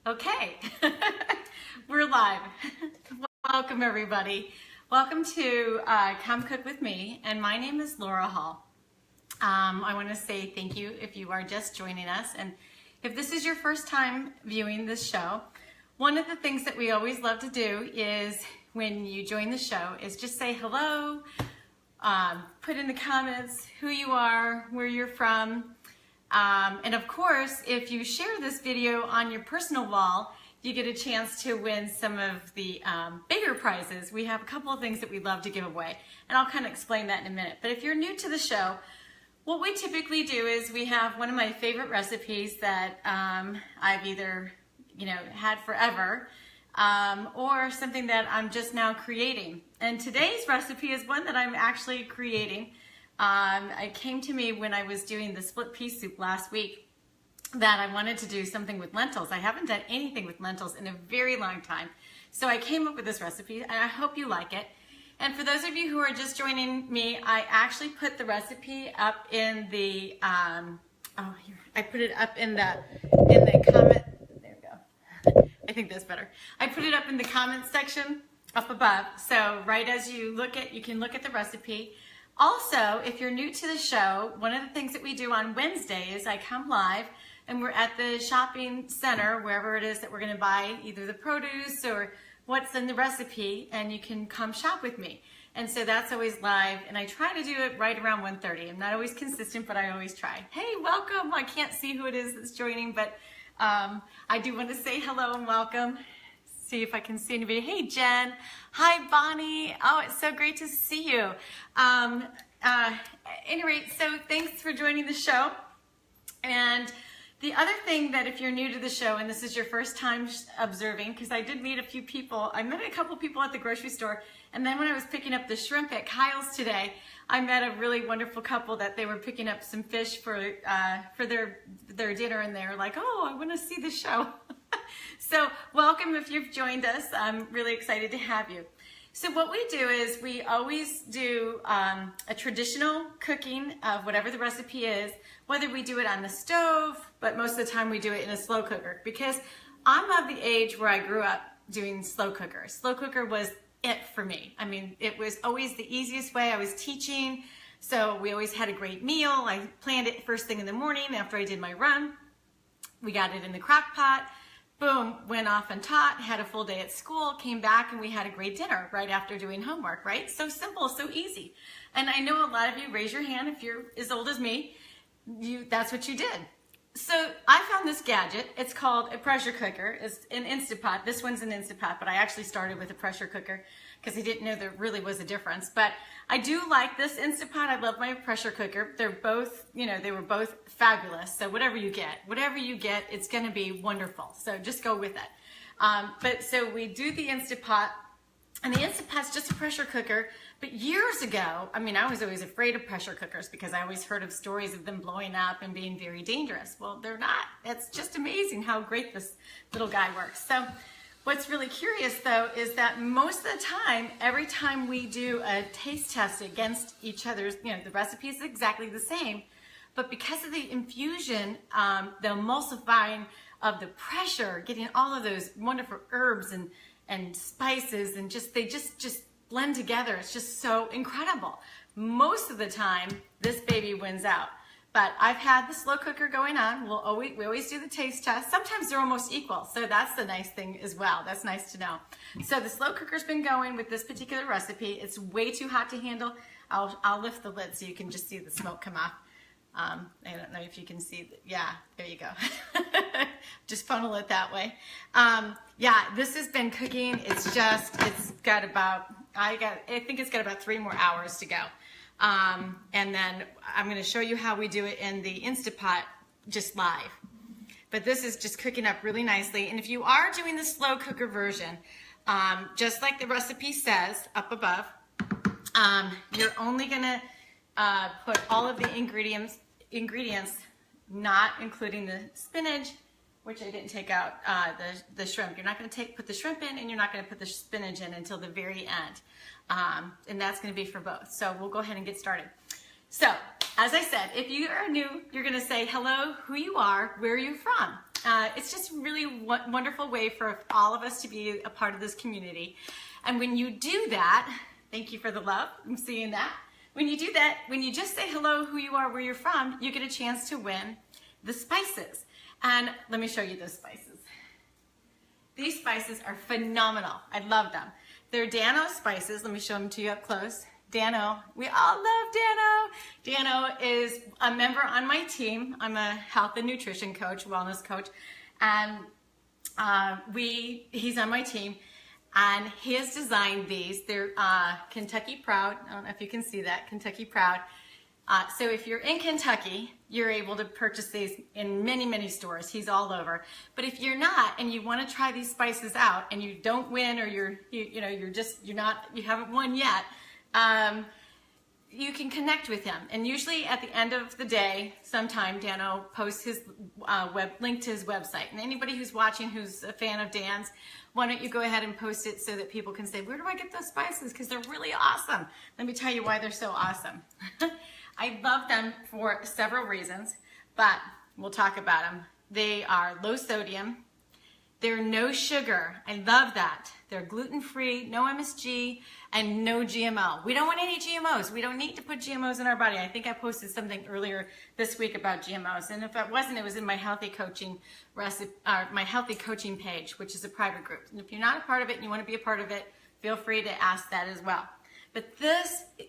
Okay, we're live. Welcome everybody. Welcome to Come Cook With Me, and my name is Laura Hall. I want to say thank you if you are just joining us, and if this is your first time viewing this show, one of the things that we always love to do is when you join the show is just say hello, put in the comments who you are, where you're from. And of course, if you share this video on your personal wall, you get a chance to win some of the bigger prizes. We have a couple of things that we love to give away, and I'll kind of explain that in a minute. But if you're new to the show, what we typically do is we have one of my favorite recipes that I've either had forever or something that I'm just now creating. And today's recipe is one that I'm actually creating. It came to me when I was doing the split pea soup last week that I wanted to do something with lentils. I haven't done anything with lentils in a very long time. So I came up with this recipe, and I hope you like it. And for those of you who are just joining me, I actually put the recipe up in the, I put it up in the comment, there we go. I think that's better. I put it up in the comment section up above. So right as you can look at the recipe. Also, if you're new to the show, one of the things that we do on Wednesdays, I come live and we're at the shopping center, wherever it is that we're going to buy either the produce or what's in the recipe, and you can come shop with me. And so that's always live, and I try to do it right around 1:30. I'm not always consistent, but I always try. Hey, welcome. I can't see who it is that's joining, but I do want to say hello and welcome. See if I can see anybody. Hey, Jen. Hi, Bonnie. Oh, it's so great to see you. At any rate, so thanks for joining the show. And the other thing that if you're new to the show and this is your first time observing, because I did meet a few people. I met a couple people at the grocery store, and then when I was picking up the shrimp at Kyle's today, I met a really wonderful couple that they were picking up some fish for their dinner, and they're like, oh, I want to see the show. So welcome if you've joined us. I'm really excited to have you. So what we do is we always do a traditional cooking of whatever the recipe is, whether we do it on the stove, but most of the time we do it in a slow cooker, because I'm of the age where I grew up doing slow cooker. Slow cooker was it for me. I mean, it was always the easiest way. I was teaching, so we always had a great meal. I planned it first thing in the morning after I did my run. We got it in the crock pot. Boom, went off and taught, had a full day at school, came back, and we had a great dinner right after doing homework, right? So simple, so easy. And I know a lot of you, raise your hand if you're as old as me, that's what you did. So I found this gadget. It's called a pressure cooker. It's an Instant Pot. This one's an Instant Pot, but I actually started with a pressure cooker because I didn't know there really was a difference. But I do like this Instant Pot. I love my pressure cooker. They're both, they were both fabulous. So whatever you get, it's going to be wonderful. So just go with it. So we do the Instant Pot, and the Instant Pot's just a pressure cooker. But years ago, I was always afraid of pressure cookers because I always heard of stories of them blowing up and being very dangerous. Well, they're not. It's just amazing how great this little guy works. So what's really curious, though, is that most of the time, every time we do a taste test against each other's, the recipe is exactly the same. But because of the infusion, the emulsifying of the pressure, getting all of those wonderful herbs and spices, and they just blend together. It's just so incredible. Most of the time, this baby wins out. But I've had the slow cooker going on. We always do the taste test. Sometimes they're almost equal, so that's the nice thing as well. That's nice to know. So the slow cooker's been going with this particular recipe. It's way too hot to handle. I'll lift the lid so you can just see the smoke come off. I don't know if you can see. Yeah, there you go. Just funnel it that way. Yeah, this has been cooking. I think it's got about 3 more hours to go. And then I'm going to show you how we do it in the Instant Pot just live. But this is just cooking up really nicely. And if you are doing the slow cooker version, just like the recipe says up above, you're only going to put all of the ingredients, not including the spinach, which I didn't take out, the shrimp. You're not going to put the shrimp in, and you're not going to put the spinach in until the very end. And that's going to be for both. So we'll go ahead and get started. So, as I said, if you are new, you're going to say hello, who you are, where are you from? It's just really wonderful way for all of us to be a part of this community. And when you do that, thank you for the love, I'm seeing that. When you do that, when you just say hello, who you are, where you're from, you get a chance to win the spices. And let me show you those spices. These spices are phenomenal. I love them. They're DanO spices. Let me show them to you up close. DanO. We all love DanO. DanO is a member on my team. I'm a health and nutrition coach, wellness coach, and he's on my team, and he has designed these. They're Kentucky Proud. I don't know if you can see that, Kentucky Proud. So if you're in Kentucky, you're able to purchase these in many, many stores. He's all over. But if you're not, and you want to try these spices out, and you don't win, or you haven't won yet, you can connect with him. And usually at the end of the day, sometime DanO posts his link to his website. And anybody who's watching who's a fan of Dan's, why don't you go ahead and post it so that people can say, where do I get those spices? Because they're really awesome. Let me tell you why they're so awesome. I love them for several reasons, but we'll talk about them. They are low sodium. They're no sugar. I love that. They're gluten-free, no MSG, and no GMO. We don't want any GMOs. We don't need to put GMOs in our body. I think I posted something earlier this week about GMOs, and if it wasn't, it was in my healthy coaching page, which is a private group. And if you're not a part of it and you want to be a part of it, feel free to ask that as well. But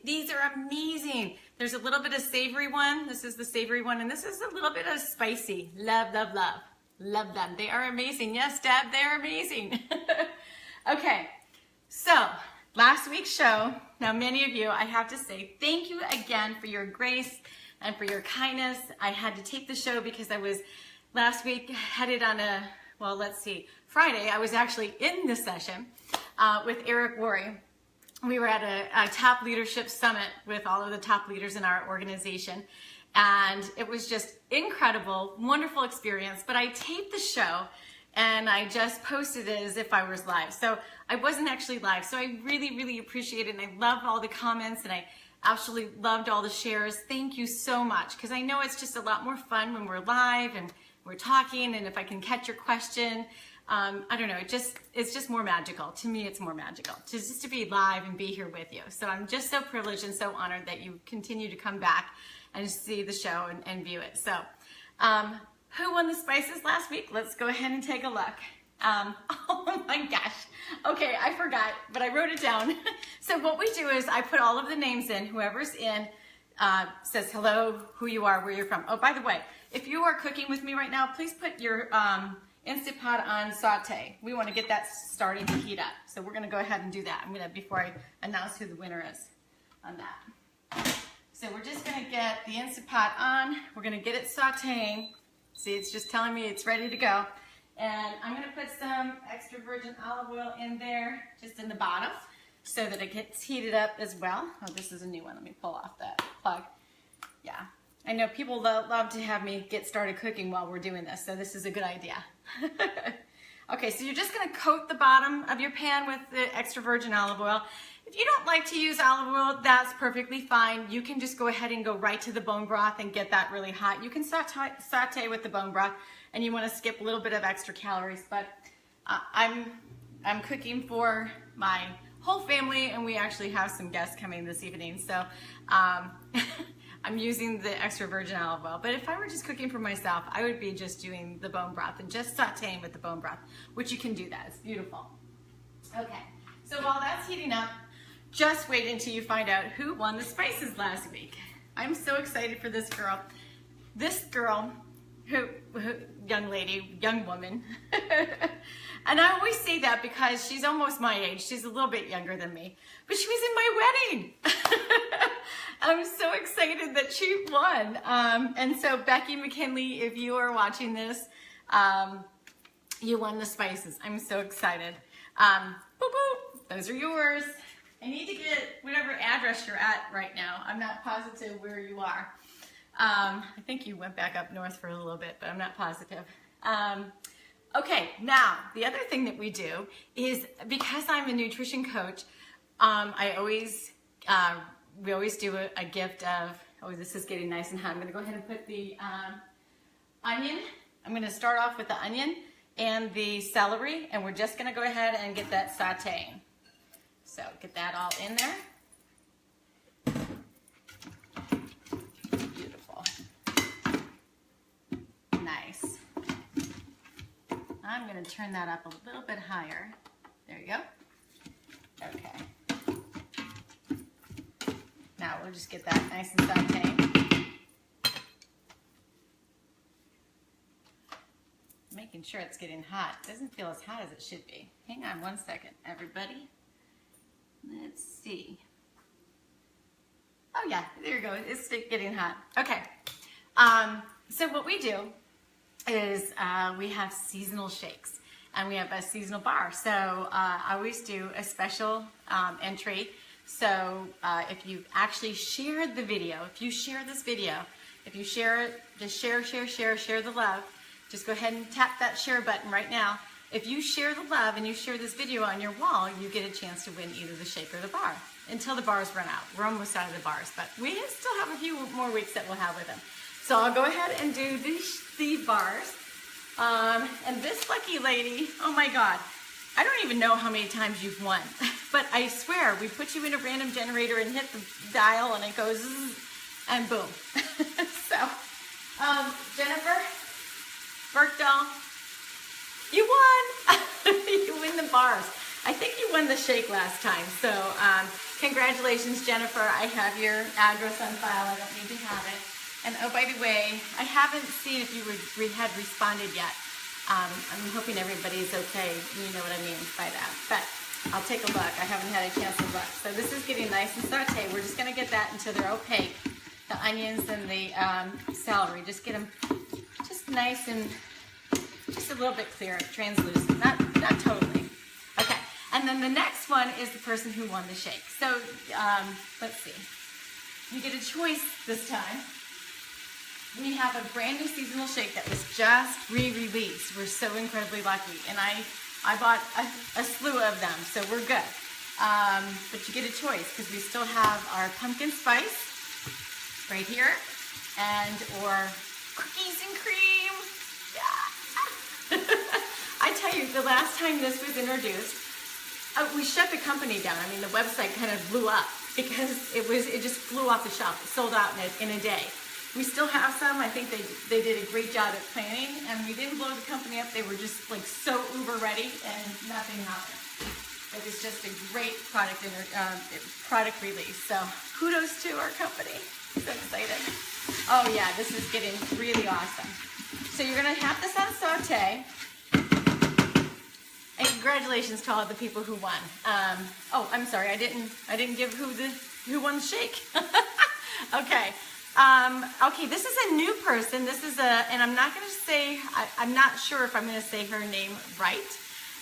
these are amazing. There's a little bit of savory one. This is the savory one, and this is a little bit of spicy. Love, love, love. Love them. They are amazing. Yes, Deb, they're amazing. Okay, so last week's show, now many of you, I have to say thank you again for your grace and for your kindness. I had to take the show because I was last week headed on Friday, I was actually in the session with Eric Worre. We were at a top leadership summit with all of the top leaders in our organization. And it was just incredible, wonderful experience. But I taped the show and I just posted it as if I was live. So I wasn't actually live. So I really, really appreciate it. And I loved all the comments and I absolutely loved all the shares. Thank you so much. Because I know it's just a lot more fun when we're live and we're talking. And if I can catch your question, I don't know, it's just more magical. To me, it's more magical just to be live and be here with you. So I'm just so privileged and so honored that you continue to come back and see the show and view it. So who won the spices last week? Let's go ahead and take a look. Oh my gosh. Okay, I forgot, but I wrote it down. So what we do is I put all of the names in. Whoever's in says hello, who you are, where you're from. Oh, by the way, if you are cooking with me right now, please put your Instant Pot on saute. We want to get that starting to heat up. So we're going to go ahead and do that. Before I announce who the winner is on that. So we're just going to get the Instant Pot on. We're going to get it sauteing. See, it's just telling me it's ready to go. And I'm going to put some extra virgin olive oil in there, just in the bottom, so that it gets heated up as well. Oh, this is a new one. Let me pull off that plug. Yeah. I know people love to have me get started cooking while we're doing this, so this is a good idea. Okay, so you're just going to coat the bottom of your pan with the extra virgin olive oil. If you don't like to use olive oil, that's perfectly fine. You can just go ahead and go right to the bone broth and get that really hot. You can saute with the bone broth, and you want to skip a little bit of extra calories, but I'm cooking for my whole family, and we actually have some guests coming this evening, so I'm using the extra virgin olive oil. But if I were just cooking for myself, I would be just doing the bone broth and just sauteing with the bone broth, which you can do that. It's beautiful. Okay, so while that's heating up, just wait until you find out who won the spices last week. I'm so excited for this girl. This girl, young woman, and I always say that because she's almost my age. She's a little bit younger than me, but she was in my wedding. I'm so excited that she won. And so Becky McKinley, if you are watching this, you won the spices. I'm so excited. Boop, boop, those are yours. I need to get whatever address you're at right now. I'm not positive where you are. I think you went back up north for a little bit, but I'm not positive. Okay, now the other thing that we do is, because I'm a nutrition coach, we always do a gift of, oh, this is getting nice and hot. I'm gonna go ahead and put the onion. I'm gonna start off with the onion and the celery, and we're just gonna go ahead and get that sauteing. So get that all in there. Beautiful. Nice. I'm gonna turn that up a little bit higher. There you go. Okay. Now we'll just get that nice and sauteing. Making sure it's getting hot. It doesn't feel as hot as it should be. Hang on one second, everybody. Let's see. Oh yeah, there you go. It's getting hot. Okay. So what we do is we have seasonal shakes and we have a seasonal bar. So I always do a special entry. So if you actually shared the video, if you share this video, if you share it, just share the love. Just go ahead and tap that share button right now. If you share the love and you share this video on your wall, you get a chance to win either the shake or the bar until the bars run out. We're almost out of the bars, but we still have a few more weeks that we'll have with them. So I'll go ahead and do the bars. And this lucky lady, oh my God, I don't even know how many times you've won, but I swear we put you in a random generator and hit the dial and it goes zzz, and boom. So, Jennifer Berkdahl, you won! You win the bars. I think you won the shake last time. So congratulations, Jennifer. I have your address on file. I don't need to have it. And oh, by the way, I haven't seen if you had responded yet. I'm hoping everybody's okay. You know what I mean by that. But I'll take a look. I haven't had a chance to look. So this is getting nice and sauteed. We're just going to get that until they're opaque. The onions and the celery. Just get them just nice and just a little bit clear, translucent, not totally. Okay, and then the next one is the person who won the shake. So let's see. You get a choice this time. We have a brand new seasonal shake that was just re-released. We're so incredibly lucky, and I bought a slew of them, so we're good. But you get a choice because we still have our pumpkin spice right here, and or cookies and cream. I tell you, the last time this was introduced, we shut the company down. I mean, the website kind of blew up because it just flew off the shelf. It sold out in a day. We still have some. I think they did a great job at planning, and we didn't blow the company up. They were just like so uber ready, and nothing happened. It was just a great product release. So kudos to our company. So excited. Oh yeah, this is getting really awesome. So you're gonna have this on saute. And congratulations to all the people who won. Oh, I'm sorry, I didn't give who won the shake. Okay. Okay, this is a new person. This is and I'm not gonna say, I'm not sure if I'm gonna say her name right,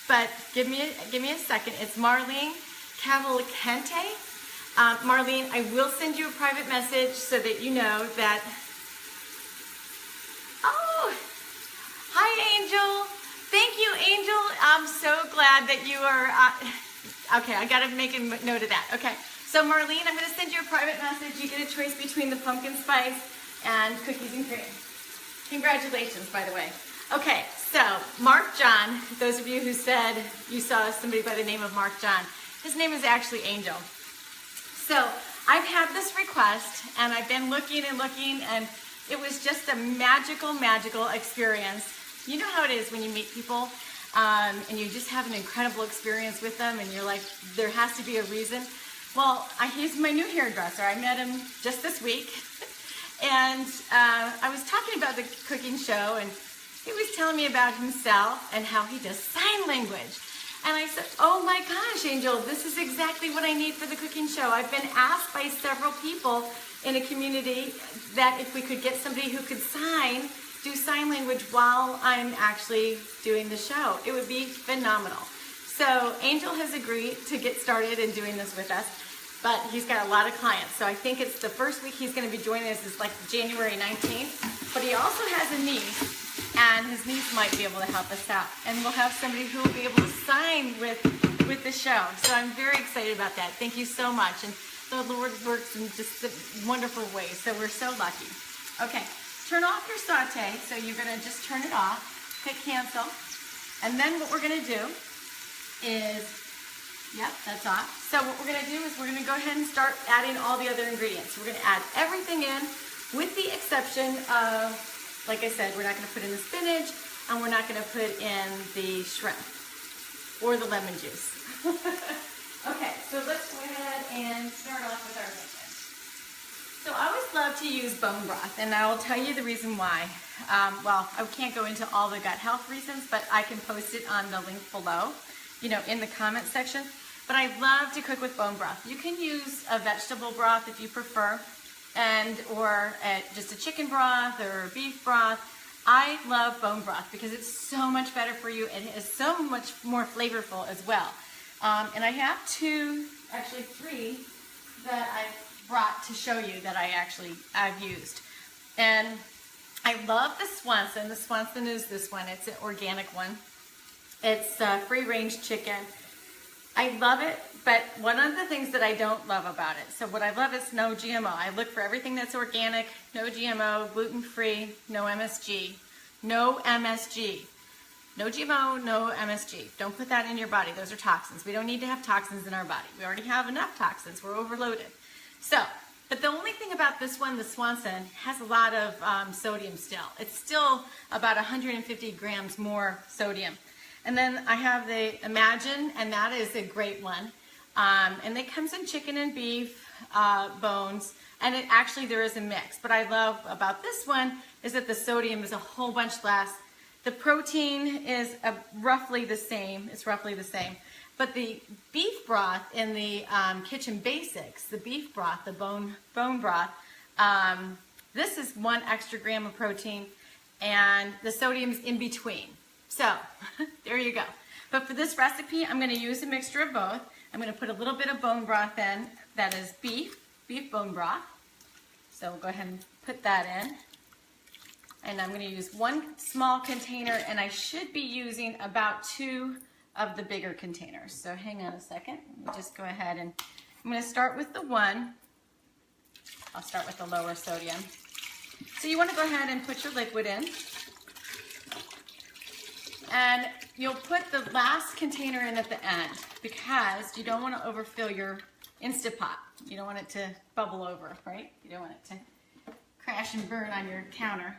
but give me a second. It's Marlene Cavalcante. Marlene, I will send you a private message so that you know that. Oh, hi, Angel. Thank you, Angel. I'm so glad that you are. Okay, I got to make a note of that. Okay, so Marlene, I'm going to send you a private message. You get a choice between the pumpkin spice and cookies and cream. Congratulations, by the way. Okay, so Mark John, those of you who said you saw somebody by the name of Mark John, his name is actually Angel. So I've had this request, and I've been looking and looking, and it was just a magical, magical experience. You know how it is when you meet people, and you just have an incredible experience with them, and you're like, there has to be a reason. Well, he's my new hairdresser. I met him just this week, and I was talking about the cooking show, and he was telling me about himself and how he does sign language. And I said, oh my gosh, Angel, this is exactly what I need for the cooking show. I've been asked by several people in a community that if we could get somebody who could do sign language while I'm actually doing the show, it would be phenomenal. So Angel has agreed to get started in doing this with us, but he's got a lot of clients. So I think it's the first week he's going to be joining us is like January 19th, but he also has a niece, and his niece might be able to help us out. And we'll have somebody who will be able to sign with the show. So I'm very excited about that. Thank you so much. And the Lord works in just wonderful ways. So we're so lucky. Okay, turn off your saute. So you're gonna just turn it off, hit cancel. And then what we're gonna do is, yep, that's off. So what we're gonna do is we're gonna go ahead and start adding all the other ingredients. We're gonna add everything in with the exception of, like I said, we're not gonna put in the spinach and we're not gonna put in the shrimp or the lemon juice. Okay, so let's go ahead and start off with our bacon. So I always love to use bone broth, and I will tell you the reason why. Well, I can't go into all the gut health reasons, but I can post it on the link below, you know, in the comment section. But I love to cook with bone broth. You can use a vegetable broth if you prefer, or just a chicken broth or beef broth. I love bone broth because it's so much better for you and it is so much more flavorful as well. And I have actually three that I've brought to show you that I've used. And I love the Swanson. The Swanson is this one. It's an organic one. It's free-range chicken. I love it, but one of the things that I don't love about it, so what I love is no GMO. I look for everything that's organic, no GMO, gluten-free, no MSG, no MSG. No GMO, no MSG. Don't put that in your body. Those are toxins. We don't need to have toxins in our body. We already have enough toxins. We're overloaded. So, but the only thing about this one, the Swanson, has a lot of sodium still. It's still about 150 grams more sodium. And then I have the Imagine, and that is a great one. And it comes in chicken and beef bones, and there is a mix. But I love about this one is that the sodium is a whole bunch less. The protein is roughly the same. It's roughly the same. But the beef broth in the Kitchen Basics, the beef broth, the bone broth, this is 1 extra gram of protein, and the sodium's in between. So there you go. But for this recipe, I'm going to use a mixture of both. I'm going to put a little bit of bone broth in. That is beef bone broth. So we'll go ahead and put that in. And I'm going to use 1 small container, and I should be using about 2 of the bigger containers. So hang on a second. Let me just go ahead and I'm going to start with the 1. I'll start with the lower sodium. So you want to go ahead and put your liquid in. And you'll put the last container in at the end because you don't want to overfill your Instant Pot. You don't want it to bubble over, right? You don't want it to crash and burn on your counter.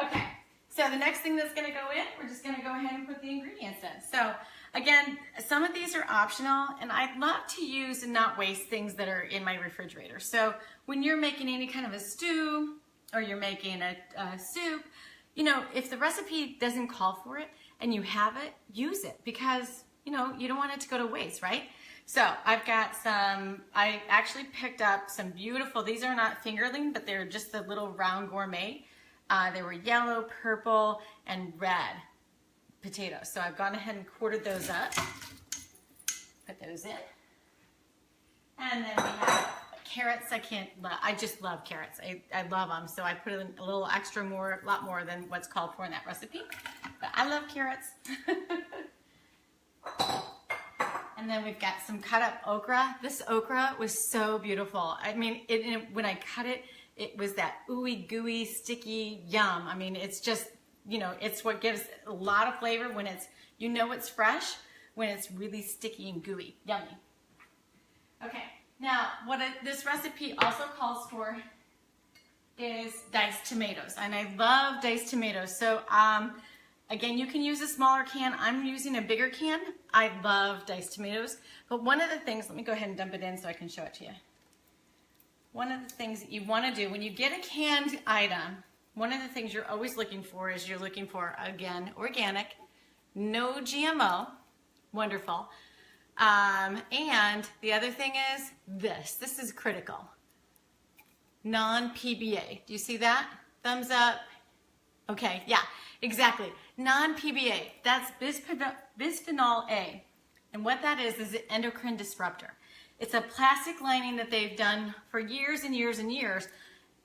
Okay, so the next thing that's going to go in, we're just going to go ahead and put the ingredients in. So again, some of these are optional, and I love to use and not waste things that are in my refrigerator. So when you're making any kind of a stew or you're making a soup, you know, if the recipe doesn't call for it and you have it, use it because, you know, you don't want it to go to waste, right? So I've got I actually picked up some beautiful, these are not fingerling, but they're just the little round gourmet. They were yellow, purple, and red potatoes. So I've gone ahead and quartered those up. Put those in. And then we have carrots. I just love carrots. I love them. So I put in a little extra a lot more than what's called for in that recipe. But I love carrots. And then we've got some cut up okra. This okra was so beautiful. I mean, when I cut it, it was that ooey gooey, sticky yum. I mean, it's just, you know, it's what gives a lot of flavor when it's, you know, it's fresh, when it's really sticky and gooey. Yummy. Okay, now what this recipe also calls for is diced tomatoes. And I love diced tomatoes. So, again, you can use a smaller can. I'm using a bigger can. I love diced tomatoes. But one of the things, let me go ahead and dump it in so I can show it to you. One of the things that you want to do when you get a canned item, one of the things you're always looking for is you're looking for, again, organic, no GMO, wonderful. And the other thing is this is critical. Non-PBA. Do you see that? Thumbs up. Okay, yeah, exactly. Non-PBA, that's bisphenol A. And what that is an endocrine disruptor. It's a plastic lining that they've done for years and years and years,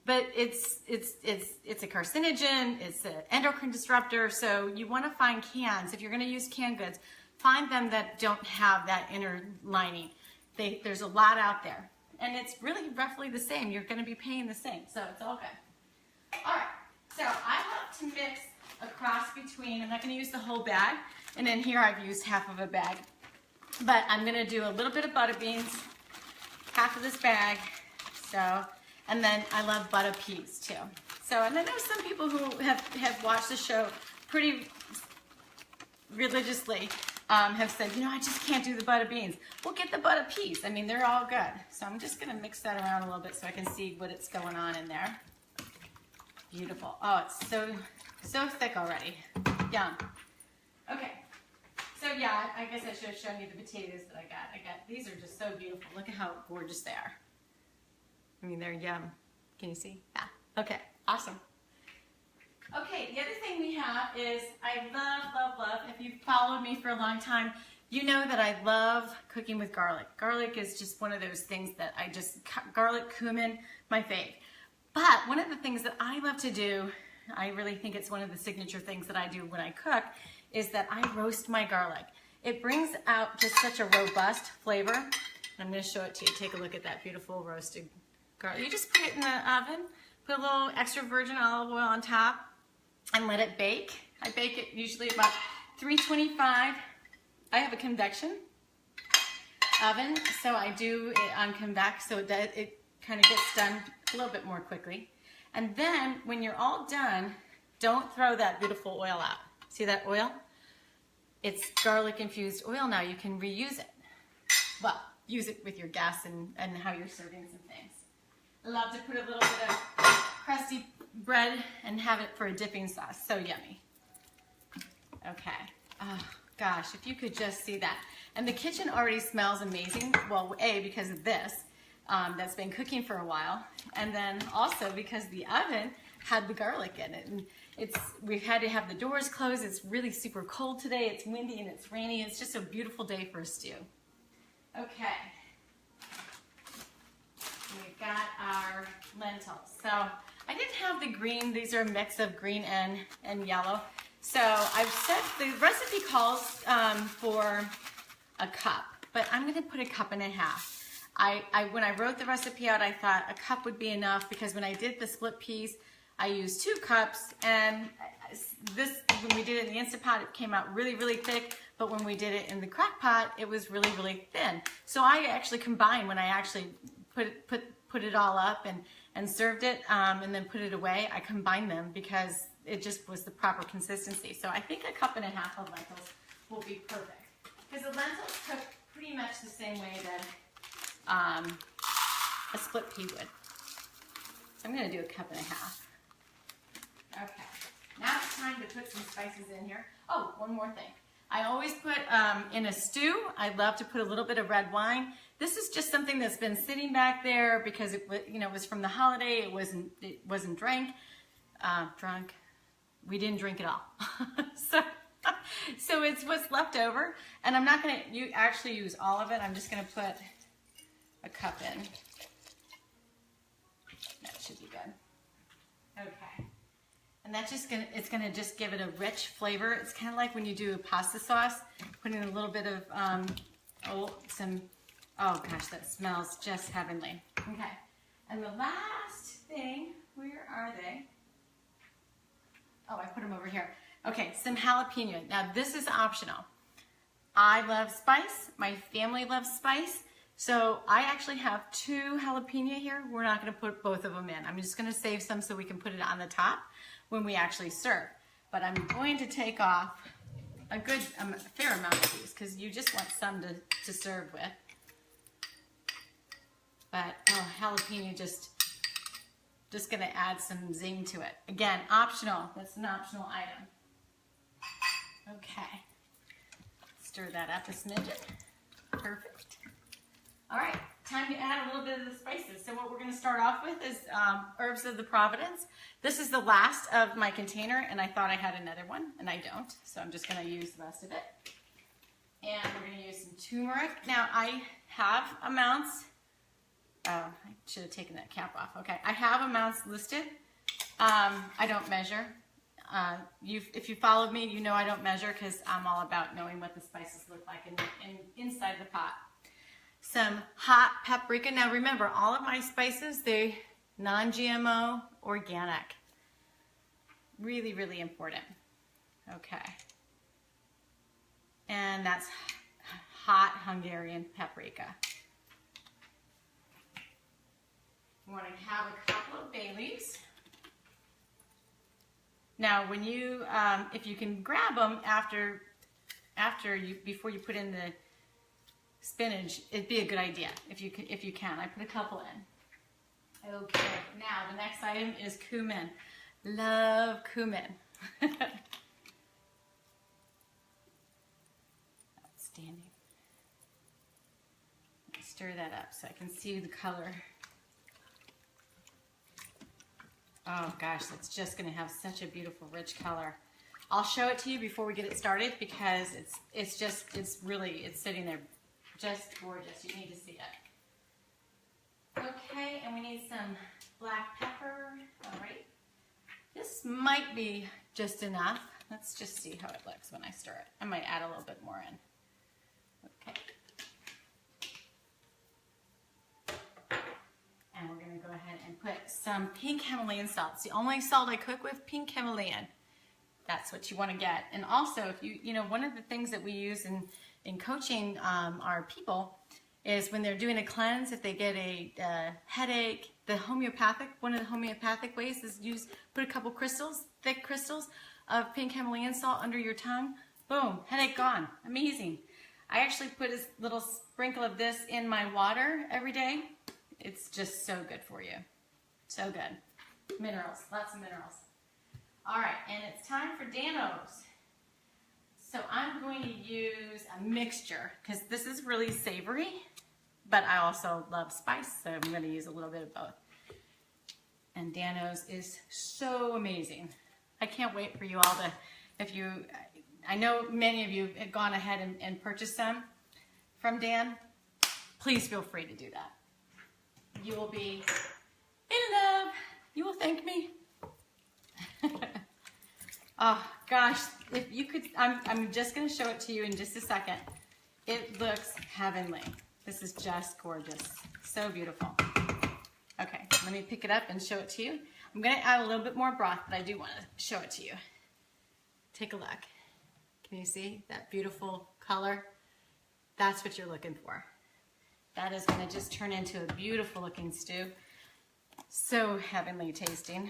but it's a carcinogen, it's an endocrine disruptor, so you want to find cans. If you're going to use canned goods, find them that don't have that inner lining. There's a lot out there. And it's really roughly the same. You're going to be paying the same, so it's all good. All right, so I love to mix a cross between, I'm not gonna use the whole bag, and then here I've used half of a bag, but I'm gonna do a little bit of butter beans, half of this bag, so, and then I love butter peas too. So, and I know some people who have watched the show pretty religiously have said, you know, I just can't do the butter beans. Well, get the butter peas. I mean, they're all good. So I'm just gonna mix that around a little bit so I can see what it's going on in there. Beautiful. Oh, it's so thick already. Yum. Okay. So yeah, I guess I should have shown you the potatoes that I got. These are just so beautiful. Look at how gorgeous they are. I mean, they're yum. Can you see? Yeah. Okay. Awesome. Okay, the other thing we have is I love, if you've followed me for a long time, you know that I love cooking with garlic. Garlic is just one of those things that garlic, cumin, my fave. But one of the things that I love to do, I really think it's one of the signature things that I do when I cook, is that I roast my garlic. It brings out just such a robust flavor. And I'm going to show it to you. Take a look at that beautiful roasted garlic. You just put it in the oven, put a little extra virgin olive oil on top, and let it bake. I bake it usually about 325. I have a convection oven, so I do it on convex so that it kind of gets done a little bit more quickly. And then when you're all done, don't throw that beautiful oil out. See that oil? It's garlic infused oil now. You can reuse it. Well, use it with your gas and how you're serving some things. I love to put a little bit of crusty bread and have it for a dipping sauce. So yummy. Okay. Oh gosh, if you could just see that. And the kitchen already smells amazing. Well, A, because of this, that's been cooking for a while. And then also because the oven had the garlic in it. And we've had to have the doors closed. It's really super cold today. It's windy and it's rainy. It's just a beautiful day for a stew. Okay. We've got our lentils. So I didn't have the green. These are a mix of green and yellow. So I've set, the recipe calls for a cup, but I'm going to put a cup and a half. When I wrote the recipe out, I thought a cup would be enough because when I did the split peas, I used 2 cups, and when we did it in the Instant Pot, it came out really, really thick, but when we did it in the crock pot, it was really, really thin. So I actually combined when I actually put it all up and served it and then put it away. I combined them because it just was the proper consistency. So I think a cup and a half of lentils will be perfect because the lentils cook pretty much the same way that a split pea would. So I'm going to do a cup and a half. Okay, now it's time to put some spices in here. Oh, one more thing. I always put in a stew, I love to put a little bit of red wine. This is just something that's been sitting back there because it was from the holiday. It wasn't drunk. We didn't drink it all. so it's what's left over, and I'm not going to actually use all of it. I'm just going to put a cup in. That should be good. Okay. And that's it's gonna just give it a rich flavor. It's kind of like when you do a pasta sauce, putting a little bit of, oh gosh, that smells just heavenly. Okay, and the last thing, where are they? Oh, I put them over here. Okay, some jalapeno. Now this is optional. I love spice, my family loves spice, so I actually have 2 jalapeno here. We're not gonna put both of them in. I'm just gonna save some so we can put it on the top when we actually serve. But I'm going to take off a fair amount of these because you just want some to serve with. But oh, jalapeno just gonna add some zing to it. Again, optional. That's an optional item. Okay. Stir that up a smidgen. Perfect. All right, time to add a little bit of the spices. So what we're going to start off with is herbs of the Providence. This is the last of my container, and I thought I had another one, and I don't. So I'm just going to use the rest of it. And we're going to use some turmeric. Now I have amounts. Oh, I should have taken that cap off. Okay, I have amounts listed. I don't measure. If you followed me, you know I don't measure because I'm all about knowing what the spices look like inside the pot. Some hot paprika. Now remember, all of my spices, they're non-GMO, organic. Really, really important. Okay. And that's Hot Hungarian Paprika. You want to have a couple of bay leaves. Now, when you, if you can grab them before you put in the spinach, it'd be a good idea if you can. I put a couple in. Okay, now the next item is cumin. Love cumin. Outstanding. Stir that up so I can see the color. Oh gosh, that's just going to have such a beautiful rich color. I'll show it to you before we get it started because it's sitting there just gorgeous. You need to see it. Okay, and we need some black pepper. All right. This might be just enough. Let's just see how it looks when I stir it. I might add a little bit more in. Okay. And we're going to go ahead and put some pink Himalayan salt. It's the only salt I cook with, pink Himalayan. That's what you want to get. And also, if you know, one of the things that we use in coaching our people is when they're doing a cleanse, if they get a headache, one of the homeopathic ways is put a couple crystals, thick crystals of pink Himalayan salt under your tongue. Boom, headache gone. Amazing. I actually put a little sprinkle of this in my water every day. It's just so good for you. So good. Minerals, lots of minerals. All right, and it's time for DanO's. So I'm going to use a mixture because this is really savory, but I also love spice, so I'm going to use a little bit of both. And DanO's is so amazing. I can't wait for you all to, I know many of you have gone ahead and purchased some from Dan. Please feel free to do that. You will be in love. You will thank me. Oh gosh, if you could, I'm just going to show it to you in just a second. It looks heavenly. This is just gorgeous. So beautiful. Okay, let me pick it up and show it to you. I'm going to add a little bit more broth, but I do want to show it to you. Take a look. Can you see that beautiful color? That's what you're looking for. That is going to just turn into a beautiful looking stew. So heavenly tasting.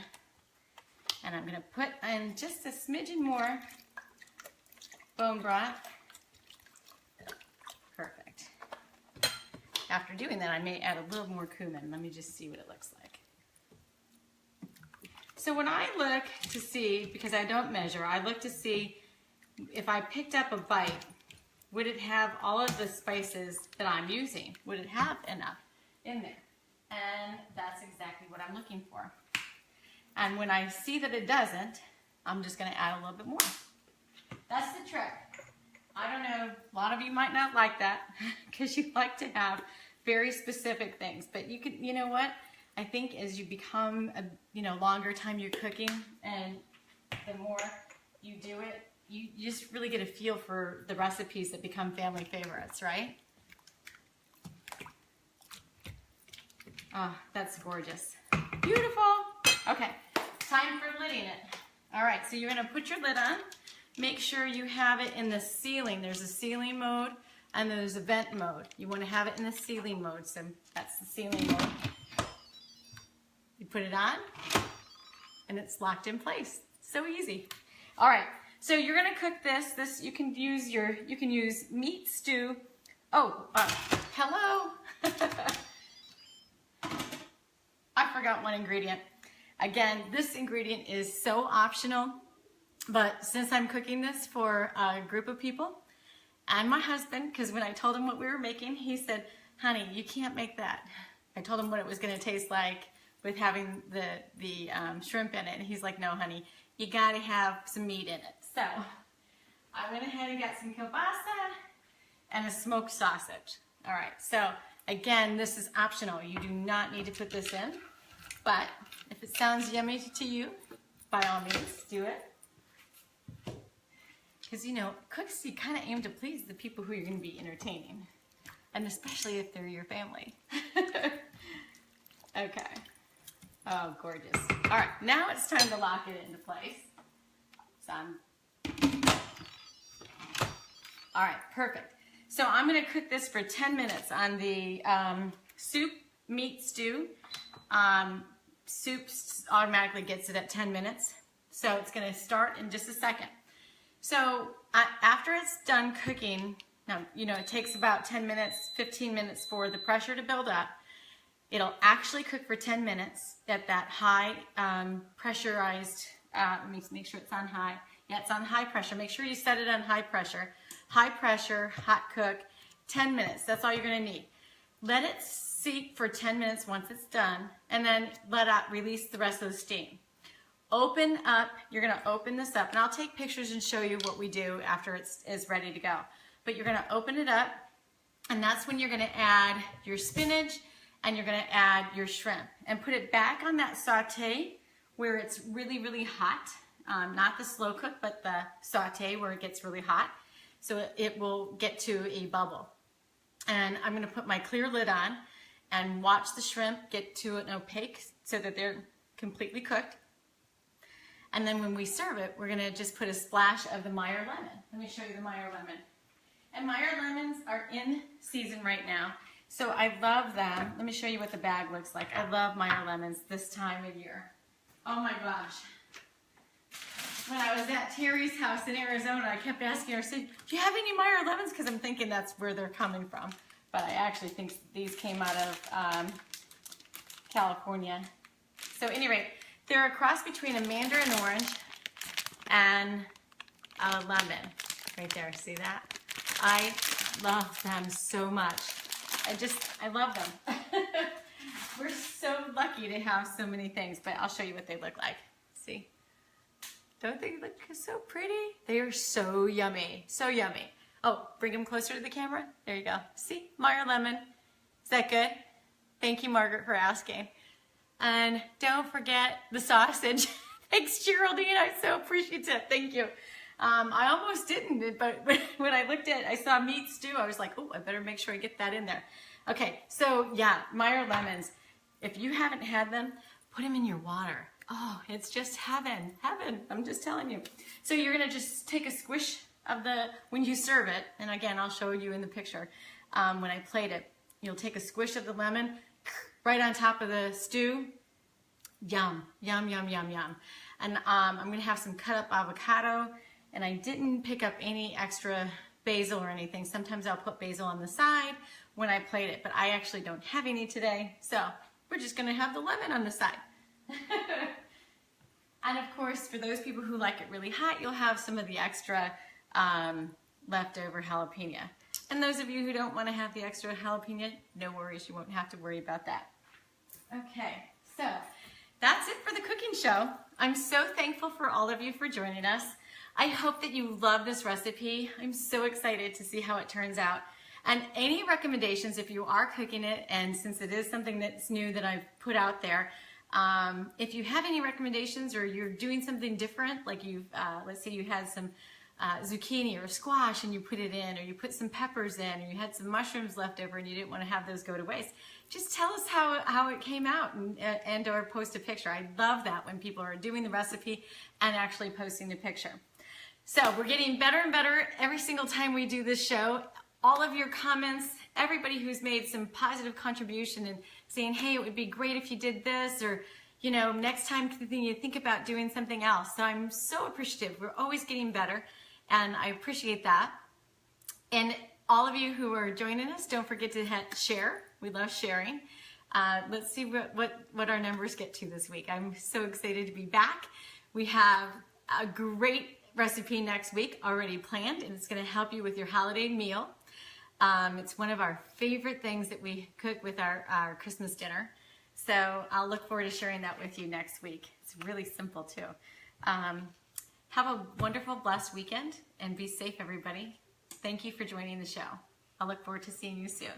And I'm going to put in just a smidgen more bone broth. Perfect. After doing that, I may add a little more cumin. Let me just see what it looks like. So when I look to see, because I don't measure, I look to see if I picked up a bite, would it have all of the spices that I'm using? Would it have enough in there? And that's exactly what I'm looking for. And when I see that it doesn't, I'm just going to add a little bit more. That's the trick. I don't know, a lot of you might not like that because you like to have very specific things. But you know what? I think as you become longer time you're cooking and the more you do it, you just really get a feel for the recipes that become family favorites, right? Oh, that's gorgeous. Beautiful. Okay, time for lidding it. All right, so you're gonna put your lid on. Make sure you have it in the sealing. There's a sealing mode and there's a vent mode. You wanna have it in the sealing mode, so that's the sealing mode. You put it on and it's locked in place. So easy. All right, so you're gonna cook this. You can use meat stew. Oh, hello. I forgot one ingredient. Again, this ingredient is so optional, but since I'm cooking this for a group of people and my husband, because when I told him what we were making, he said, honey, you can't make that. I told him what it was gonna taste like with having the shrimp in it, and he's like, no, honey, you gotta have some meat in it. So I went ahead and got some kielbasa and a smoked sausage. All right, so again, this is optional. You do not need to put this in, but if it sounds yummy to you, by all means, do it. Because, cooks, you kind of aim to please the people who you're going to be entertaining, and especially if they're your family. Okay. Oh, gorgeous. All right, now it's time to lock it into place. All right, perfect. So I'm gonna cook this for 10 minutes on the soup meat stew. Soup automatically gets it at 10 minutes. So it's gonna start in just a second. So after it's done cooking, now, you know, it takes about 10 minutes, 15 minutes for the pressure to build up. It'll actually cook for 10 minutes at that high pressurized, let me make sure it's on high. Yeah, it's on high pressure. Make sure you set it on high pressure. High pressure, hot cook, 10 minutes. That's all you're gonna need. Let it steep for 10 minutes once it's done, and then release the rest of the steam. Open up, you're gonna open this up, and I'll take pictures and show you what we do after it's ready to go. But you're gonna open it up, and that's when you're gonna add your spinach, and you're gonna add your shrimp, and put it back on that saute where it's really, really hot. Not the slow cook, but the saute where it gets really hot. So it will get to a bubble. And I'm gonna put my clear lid on and watch the shrimp get to an opaque so that they're completely cooked. And then when we serve it, we're gonna just put a splash of the Meyer lemon. Let me show you the Meyer lemon. And Meyer lemons are in season right now. So I love them. Let me show you what the bag looks like. I love Meyer lemons this time of year. Oh my gosh. When I was at Terry's house in Arizona, I kept asking her, do you have any Meyer lemons? Because I'm thinking that's where they're coming from. But I actually think these came out of California. So at any rate, they're a cross between a mandarin orange and a lemon. Right there, see that? I love them so much. I love them. We're so lucky to have so many things, but I'll show you what they look like. See? Don't they look so pretty? They are so yummy, so yummy. Oh, bring them closer to the camera. There you go. See, Meyer lemon. Is that good? Thank you, Margaret, for asking. And don't forget the sausage. Thanks, Geraldine. I'm so appreciative. Thank you. I almost didn't, but when I looked at, I saw meat stew. I was like, oh, I better make sure I get that in there. Okay, so yeah, Meyer lemons. If you haven't had them, put them in your water. Oh, it's just heaven, heaven. I'm just telling you. So you're gonna just take a squish of when you serve it, and again, I'll show you in the picture when I plate it. You'll take a squish of the lemon right on top of the stew. Yum, yum, yum, yum, yum. And I'm gonna have some cut up avocado, and I didn't pick up any extra basil or anything. Sometimes I'll put basil on the side when I plate it, but I actually don't have any today, so we're just gonna have the lemon on the side. And of course, for those people who like it really hot, you'll have some of the extra leftover jalapeno. And those of you who don't want to have the extra jalapeno, no worries, you won't have to worry about that. Okay, so that's it for the cooking show. I'm so thankful for all of you for joining us. I hope that you love this recipe. I'm so excited to see how it turns out. And any recommendations if you are cooking it, and since it is something that's new that I've put out there, if you have any recommendations or you're doing something different, like let's say you had some zucchini or squash and you put it in, or you put some peppers in, or you had some mushrooms left over and you didn't want to have those go to waste, just tell us how it came out and or post a picture. I love that when people are doing the recipe and actually posting the picture. So we're getting better and better every single time we do this show. All of your comments, everybody who's made some positive contribution and saying, hey, it would be great if you did this, or, you know, next time you think about doing something else. So I'm so appreciative. We're always getting better, and I appreciate that. And all of you who are joining us, don't forget to share. We love sharing. Let's see what our numbers get to this week. I'm so excited to be back. We have a great recipe next week already planned, and it's going to help you with your holiday meal. It's one of our favorite things that we cook with our Christmas dinner. So I'll look forward to sharing that with you next week. It's really simple too. Have a wonderful, blessed weekend, and be safe, everybody. Thank you for joining the show. I'll look forward to seeing you soon.